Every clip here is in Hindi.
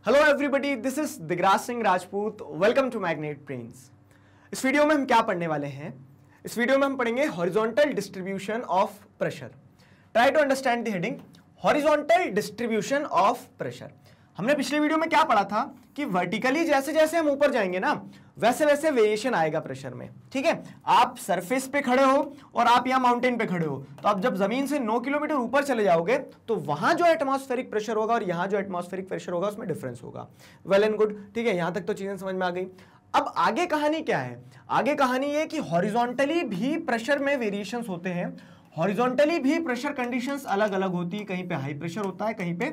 Hello everybody, this is Digraj Singh Rajput. Welcome to Magnet Brains. इस वीडियो में हम क्या पढ़ने वाले हैं? इस वीडियो में हम पढ़ेंगे horizontal distribution of pressure. Try to understand the heading horizontal distribution of pressure. हमने पिछले वीडियो में क्या पढ़ा था कि वर्टिकली जैसे जैसे हम ऊपर जाएंगे ना वैसे वैसे वेरिएशन आएगा प्रेशर में। ठीक है, आप सरफेस पे खड़े हो और आप यहाँ माउंटेन पे खड़े हो, तो आप जब जमीन से 9 किलोमीटर ऊपर चले जाओगे तो वहां जो एटमॉस्फेरिक प्रेशर होगा और यहाँ जो एटमॉस्फेरिक प्रेशर होगा उसमें डिफरेंस होगा। वेल एंड गुड, ठीक है, यहां तक तो चीजें समझ में आ गई। अब आगे कहानी क्या है? आगे कहानी ये कि हॉरिजॉन्टली भी प्रेशर में वेरिएशंस होते हैं। हॉरिजॉन्टली भी प्रेशर कंडीशंस अलग अलग होती है, कहीं पे हाई प्रेशर होता है, कहीं पे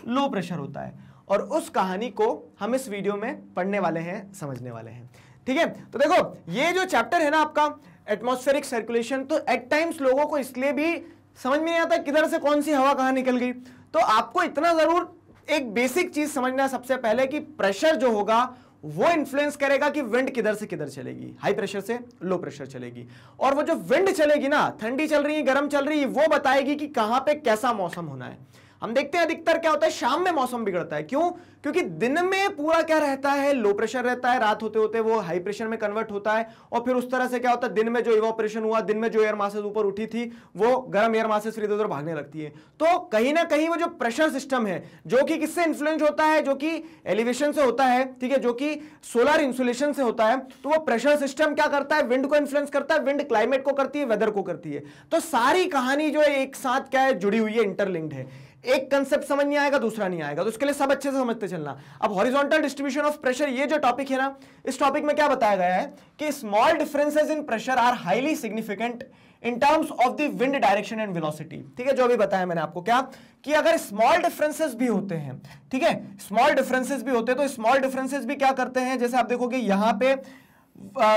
लो प्रेशर होता है, और उस कहानी को हम इस वीडियो में पढ़ने वाले हैं, समझने वाले हैं। ठीक है, तो देखो ये जो चैप्टर है ना आपका एटमॉस्फेरिक सर्कुलेशन, तो एट टाइम्स लोगों को इसलिए भी समझ में नहीं आता किधर से कौन सी हवा कहां निकल गई। तो आपको इतना जरूर एक बेसिक चीज समझना है सबसे पहले कि प्रेशर जो होगा वो इन्फ्लुएंस करेगा कि विंड किधर से किधर चलेगी, हाई प्रेशर से लो प्रेशर चलेगी। और वो जो विंड चलेगी ना, ठंडी चल रही है, गर्म चल रही है, वो बताएगी कि कहां पे कैसा मौसम होना है। हम देखते हैं अधिकतर क्या होता है, शाम में मौसम बिगड़ता है। क्यों? क्योंकि दिन में पूरा क्या रहता है, लो प्रेशर रहता है, रात होते होते वो हाई प्रेशर में कन्वर्ट होता है, और फिर उस तरह से क्या होता है, दिन में जो इवापोरेशन हुआ, दिन में जो एयर मासेस ऊपर उठी थी, वो गर्म एयर मासेस फिर इधर उधर भागने लगती है। तो कहीं ना कहीं वो जो प्रेशर सिस्टम है जो कि किससे इन्फ्लुएंस होता है, जो कि एलिवेशन से होता है, ठीक है, जो कि सोलर इंसुलेशन से होता है, तो वो प्रेशर सिस्टम क्या करता है, विंड को इन्फ्लुएंस करता है, विंड क्लाइमेट को करती है, वेदर को करती है। तो सारी कहानी जो है एक साथ क्या है, जुड़ी हुई है, इंटरलिंक्ड है। एक कंसेप्ट समझ नहीं आएगा दूसरा नहीं आएगा, तो उसके लिए सब अच्छे से समझते चलना। अब हॉरिजॉन्टल डिस्ट्रीब्यूशन ऑफ प्रेशर ये जो टॉपिक है ना, इस टॉपिक में क्या बताया गया है कि small differences in pressure are highly significant in terms of the wind direction and velocity. ठीक है, जो अभी बताया मैंने आपको क्या कि अगर स्मॉल डिफरेंसेस भी होते हैं, ठीक है, स्मॉल डिफरेंसेस भी होते हैं, तो स्मॉल डिफरेंसेस भी क्या करते हैं, जैसे आप देखोगे यहां पे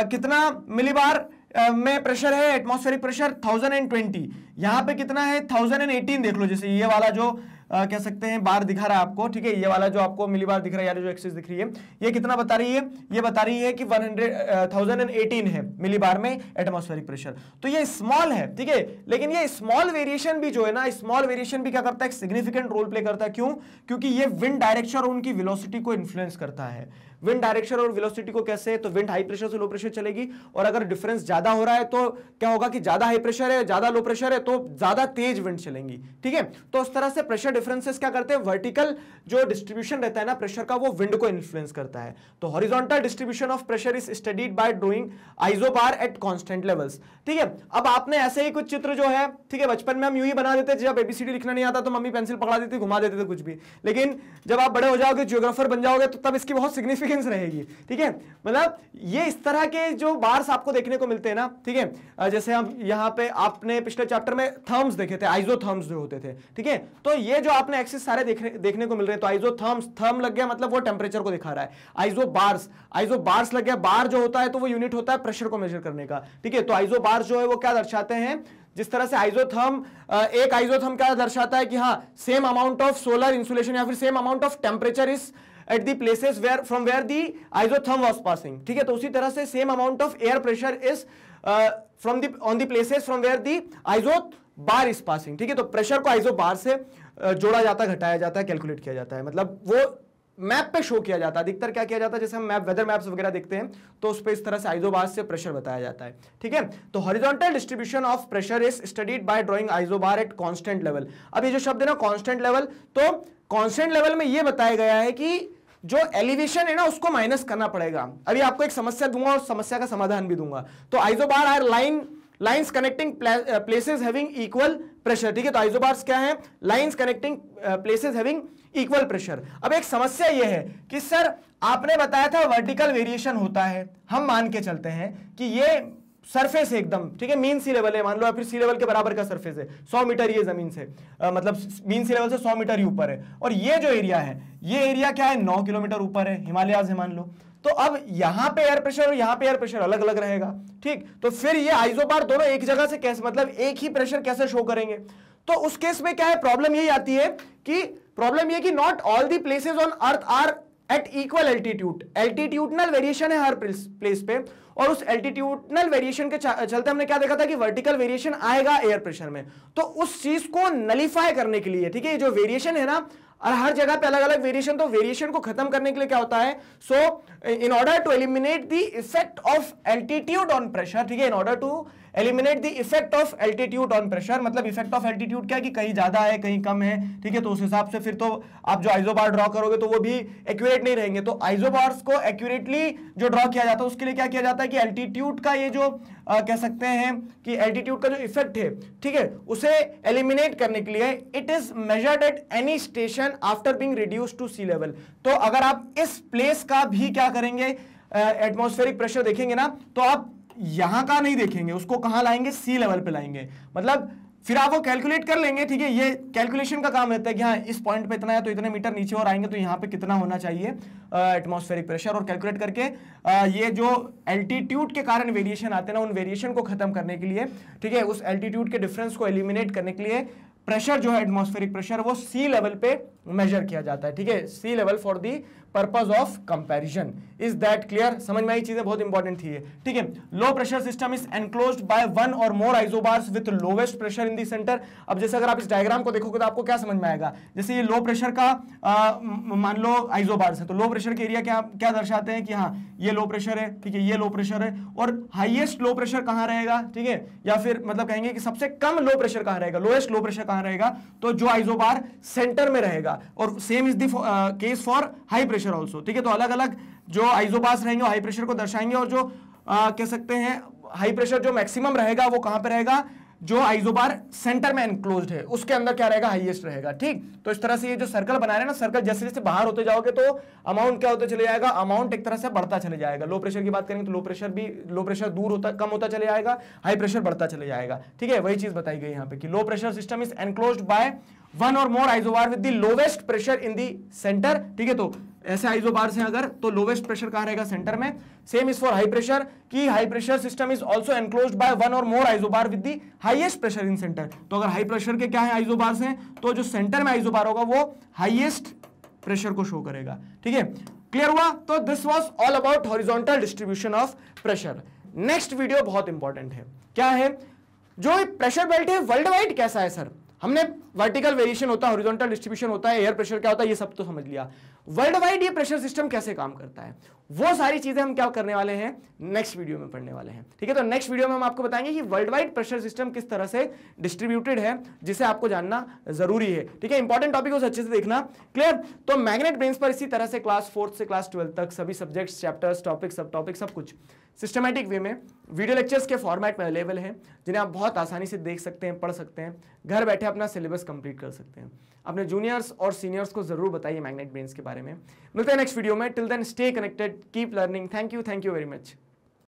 कितना मिलीबार में प्रेशर है, एटमॉस्फेरिक प्रेशर 1020, यहां पे कितना है 1018। देख लो, जैसे ये वाला जो कह सकते हैं बार दिखा रहा है आपको, ठीक है, ये वाला जो आपको मिलीबार दिख रहा है, यार जो एक्सिस दिख रही है, ये कितना बता रही है, ये बता रही है कि 1018 है मिलीबार में एटमॉस्फेरिक प्रेशर। तो ये स्मॉल है, ठीक है, लेकिन ये स्मॉल वेरिएशन भी जो है ना, स्मॉल वेरिएशन भी क्या करता है, सिग्निफिकेंट रोल प्ले करता है। क्यों? क्योंकि ये विंड डायरेक्शन और उनकी वेलोसिटी को इन्फ्लुएंस करता है। विंड डायरेक्शन और वेलोसिटी को कैसे? तो विंड हाई प्रेशर से लो प्रेशर चलेगी, और अगर डिफरेंस ज्यादा हो रहा है तो क्या होगा कि ज्यादा हाई प्रेशर है, ज्यादा लो प्रेशर है, तो ज्यादा तेज विंड चलेंगी। ठीक है, तो उस तरह से प्रेशर डिफरेंसेस क्या करते हैं, वर्टिकल जो डिस्ट्रीब्यूशन रहता है ना प्रेशर का, वो विंड को इन्फ्लुएंस करता है। तो horizontal distribution of pressure is studied by drawing isobar at constant levels. ठीक है, अब आपने ऐसे ही कुछ चित्र जो है, ठीक है, बचपन में हम यूं ही बना देते, जब एबीसीडी लिखना नहीं आता तो मम्मी पेंसिल पकड़ा देती, घुमा देते थे कुछ भी, लेकिन जब आप बड़े हो जाओगे, जियोग्राफर बन जाओगे, तो तब इसकी बहुत सिग्निफिकेंस रहेगी। ठीक है, मतलब ये इस तरह के जो बार्स आपको देखने को मिलते हैं ना, ठीक है, जैसे हम यहाँ पे आपने पिछले चैप्टर में थर्म्स देखे थे, आइसोथर्म्स जो होते थे, ठीक है, तो ये जो आपने एक्सिस सारे देखने को मिल रहे हैं, तो आइसोथर्म्स, थर्म लग गया मतलब वो टेम्परेचर को दिखा रहा है, आइसोबार्स लग गया, बार जो होता है तो वो यूनिट होता है प्रेशर को मेजर करने का। ठीक है, तो आइसोबार्स जो है वो क्या दर्शाते हैं, जिस तरह से आइसोथर्म, एक आइसोथर्म क्या दर्शाता है कि हाँ same amount of solar insulation या फिर same amount of temperature is at the places where from where the isotherm was passing। ठीक है, तो उसी तरह से same amount of air pressure is from the on the places from where the isobar is passing। ठीक है, तो प्रेशर को आइसोबार से जोड़ा जाता है, घटाया जाता है, कैलकुलेट किया जाता है, मतलब वो मैप पे शो किया जाता है। अधिकतर क्या किया जाता है, जैसे हम मैप, वेदर मैप्स वगैरह देखते हैं तो उस पे इस तरह से आइसोबार से प्रेशर बताया जाता है। ठीक है, तो horizontal distribution of pressure is studied by drawing isobar at constant level. अब ये जो शब्द है ना कांस्टेंट लेवल, तो कांस्टेंट लेवल में ये बताया गया है कि जो एलिवेशन है ना उसको माइनस करना पड़ेगा। अभी आपको एक समस्या दूंगा और समस्या का समाधान भी दूंगा। तो isobar are lines connecting places having equal pressure. ठीक है, तो आइसोबार्स क्या है, lines connecting places having equal pressure. अब एक समस्या यह है कि सर आपने बताया था वर्टिकल वेरिएशन होता है, हम मान के चलते हैं कि ये सरफेस एकदम, ठीक है, मीन सी लेवल है मान लो, या फिर सी लेवल के बराबर का सरफेस है, 100 मीटर ये जमीन से मतलब मीन सी लेवल से 100 मीटर ही ऊपर है, और ये जो एरिया है, ये एरिया क्या है, 9 किलोमीटर ऊपर है, हिमालयाज है मान लो। तो अब यहां पे एयर प्रेशर और यहां पे एयर प्रेशर अलग अलग रहेगा। ठीक, तो फिर ये आइसोबार दोनों एक जगह से कैसे, मतलब एक ही प्रेशर कैसे शो करेंगे? तो उस केस में क्या है, प्रॉब्लम यही आती है कि not all the places on earth are at equal altitude. Altitudinal variation है हर प्लेस पे, और उस एल्टीट्यूडनल वेरिएशन के चलते हमने क्या देखा था कि वर्टिकल वेरिएशन आएगा एयर प्रेशर में। तो उस चीज को नलीफाई करने के लिए, ठीक है, ये जो वेरिएशन है ना और हर जगह पे अलग अलग वेरिएशन, तो वेरिएशन को खत्म करने के लिए क्या होता है, so in order to eliminate the effect of altitude on pressure, ठीक है, in order to eliminate the effect of altitude on pressure, मतलब इफेक्ट ऑफ एल्टीट्यूड क्या है कि कहीं ज्यादा है कहीं कम है, ठीक है, तो उस हिसाब से फिर तो आप जो आइसोबार ड्रॉ करोगे तो वो भी एक्यूरेट नहीं रहेंगे। तो आइसोबार्स को एक्यूरेटली जो ड्रॉ किया जाता है उसके लिए क्या किया जाता है कि एल्टीट्यूड का ये जो कह सकते हैं कि एल्टीट्यूड का जो इफेक्ट है, ठीक है, उसे एलिमिनेट करने के लिए it is measured at any station after being reduced to sea level. तो अगर आप इस प्लेस का भी क्या करेंगे, एटमॉस्फेरिक प्रेशर देखेंगे ना, तो आप यहां का नहीं देखेंगे, उसको कहां लाएंगे, सी लेवल पे लाएंगे। मतलब फिर आप वो कैलकुलेट कर लेंगे, ठीक है, ये कैलकुलेशन का काम रहता है कि हाँ इस पॉइंट पे इतना है तो इतने मीटर नीचे और आएंगे तो यहाँ पे कितना होना चाहिए एटमॉस्फेरिक प्रेशर, और कैलकुलेट करके ये जो एल्टीट्यूड के कारण वेरिएशन आते हैं ना, उन वेरिएशन को खत्म करने के लिए, ठीक है, उस एल्टीट्यूड के डिफरेंस को एलिमिनेट करने के लिए प्रेशर जो है एटमॉस्फेरिक प्रेशर वो सी लेवल पे मेजर किया जाता है, ठीक है, sea level for the purpose of comparison. Is that clear? समझ में आई चीजें, बहुत इंपॉर्टेंट थी ये, ठीक है। Low pressure system is enclosed by one or more isobars with lowest pressure in the centre. अब जैसे अगर आप इस डायग्राम को देखोगे तो आपको क्या समझ में आएगा, जैसे ये लो प्रेशर का मान लो आइसोबार्स है, तो लो प्रेशर के एरिया क्या क्या दर्शाते हैं कि हाँ ये लो प्रेशर है, ठीक है, ये लो प्रेशर है, और हाईएस्ट लो प्रेशर कहां रहेगा, ठीक है, या फिर मतलब कहेंगे कि सबसे कम लो प्रेशर कहां रहेगा, लोएस्ट लो प्रेशर कहां रहेगा, तो जो आइसोबार सेंटर में रहेगा। और same is the case for high pressure also, ठीक है, तो अलग अलग जो आइसोबार्स रहेंगे हाई प्रेशर को दर्शाएंगे, और जो कह सकते हैं हाई प्रेशर जो मैक्सिमम रहेगा वो कहां पे रहेगा, जो आइसोबार सेंटर में एनक्लोज्ड है उसके अंदर क्या रहेगा, हाईएस्ट रहेगा, ठीक। तो इस तरह से ये जो सर्कल बना रहे हैं ना, सर्कल जैसे जैसे बाहर होते जाओगे तो अमाउंट क्या होते चले जाएगा, अमाउंट एक तरह से बढ़ता चले जाएगा। लो प्रेशर की बात करेंगे तो लो प्रेशर दूर होता कम होता चले जाएगा, हाई प्रेशर बढ़ता चले जाएगा, ठीक है, वही चीज बताई गई यहाँ पे कि low pressure system is enclosed by one or more isobar with the lowest pressure in the centre, ठीक है, तो ऐसे आइसोबार से अगर तो लोवेस्ट प्रेशर कहां रहेगा, सेंटर में। Same is for high pressure की high pressure system is also enclosed by one or more isobar with the highest pressure in centre. तो अगर हाई प्रेशर के क्या है आइसोबार्स हैं, तो जो सेंटर में आइसोबार होगा वो हाईएस्ट प्रेशर को शो करेगा, ठीक है, क्लियर हुआ? तो this was all about horizontal distribution of pressure. Next video बहुत इंपॉर्टेंट है, क्या है, जो प्रेशर बेल्ट है वर्ल्ड वाइड कैसा है सर, हमने वर्टिकल वेरिएशन होता है, हॉरिजॉन्टल डिस्ट्रीब्यूशन होता है, एयर प्रेशर क्या होता है, ये सब तो समझ लिया। वर्ल्ड वाइड ये प्रेशर सिस्टम कैसे काम करता है, वो सारी चीजें हम क्या करने वाले हैं, नेक्स्ट वीडियो में पढ़ने वाले हैं, ठीक है। तो नेक्स्ट वीडियो में हम आपको बताएंगे कि वर्ल्ड वाइड प्रेशर सिस्टम किस तरह से डिस्ट्रीब्यूटेड है, जिसे आपको जानना जरूरी है, ठीक है। इंपॉर्टेंट टॉपिक उसे अच्छे से देखना, क्लियर? तो मैग्नेट ब्रेन्स पर इसी तरह से क्लास 4 से क्लास 12 तक सभी सब्जेक्ट्स, चैप्टर्स, टॉपिक, सब टॉपिक, सब कुछ सिस्टमैटिक वे में वीडियो लेक्चर्स के फॉर्मेट में अवेलेबल है, जिन्हें आप बहुत आसानी से देख सकते हैं, पढ़ सकते हैं, घर बैठे अपना सिलेबस कंप्लीट कर सकते हैं। अपने जूनियर्स और सीनियर्स को जरूर बताइए मैग्नेट ब्रेन्स के बारे में। मिलते हैं नेक्स्ट वीडियो में, till then stay connected, keep learning, thank you very much.